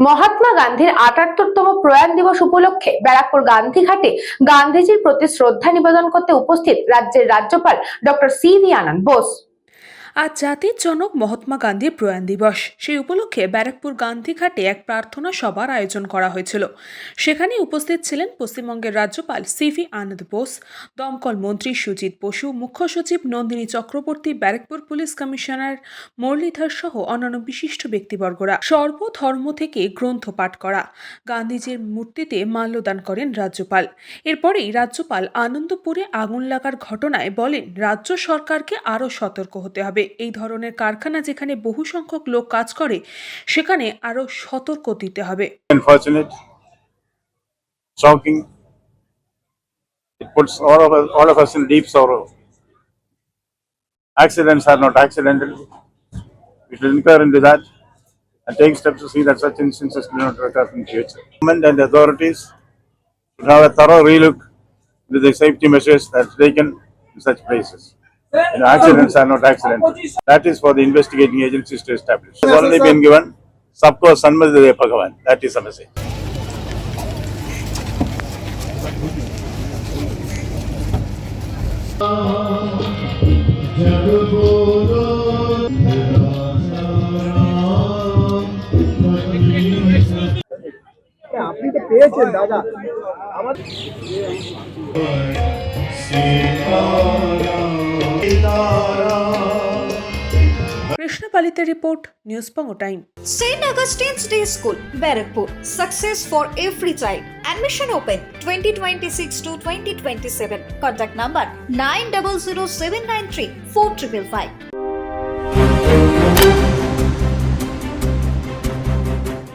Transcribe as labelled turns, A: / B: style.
A: মহাত্মা গান্ধীর ৭৮তম প্রয়াণ দিবস উপলক্ষে ব্যারাকপুর গান্ধীঘাটে গান্ধীজির প্রতি শ্রদ্ধা নিবেদন করতে উপস্থিত রাজ্যের রাজ্যপাল ডক্টর সি.ভি. আনন্দ বোস।
B: আজ জাতির জনক মহাত্মা গান্ধীর প্রয়াণ দিবস। সেই উপলক্ষে ব্যারাকপুর গান্ধীঘাটে এক প্রার্থনা সভার আয়োজন করা হয়েছিল। সেখানে উপস্থিত ছিলেন পশ্চিমবঙ্গের রাজ্যপাল সি.ভি. আনন্দ বোস, দমকল মন্ত্রী সুজিত বসু, মুখ্য সচিব নন্দিনী চক্রবর্তী, ব্যারাকপুর পুলিশ কমিশনার মুরলীধর সহ অন্যান্য বিশিষ্ট ব্যক্তিবর্গরা। সর্বধর্ম থেকে গ্রন্থ পাঠ করা, গান্ধীজির মূর্তিতে মাল্যদান করেন রাজ্যপাল। এরপরেই রাজ্যপাল আনন্দপুরে আগুন লাগার ঘটনায় বলেন, রাজ্য সরকারকে আরও সতর্ক হতে হবে। এই ধরনের কারখানা যেখানে বহু সংখ্যক লোক কাজ করে সেখানে আরো সতর্ক দিতে হবে।
C: Unfortunate, shocking. It puts all of us in deep sorrow. Accidents are not accidental. We should inquire into that and take steps to see that such instances do not occur in future. Government and the authorities should have a thorough relook into the safety measures that are taken in such places. Accidents are not accidental. That is for the investigating agencies to establish. It has only been given Sabko Sanmati De Bhagavan. That is the message.
D: আপনি তো পেয়েছেন দাদা আমাদের
B: কৃষ্ণপালিতের report, news পঙ্গ time.
E: St. Augustine's Day School, Barakpur. Success for every child. Admission open 2026 to 2027. Contact number 900793 4555.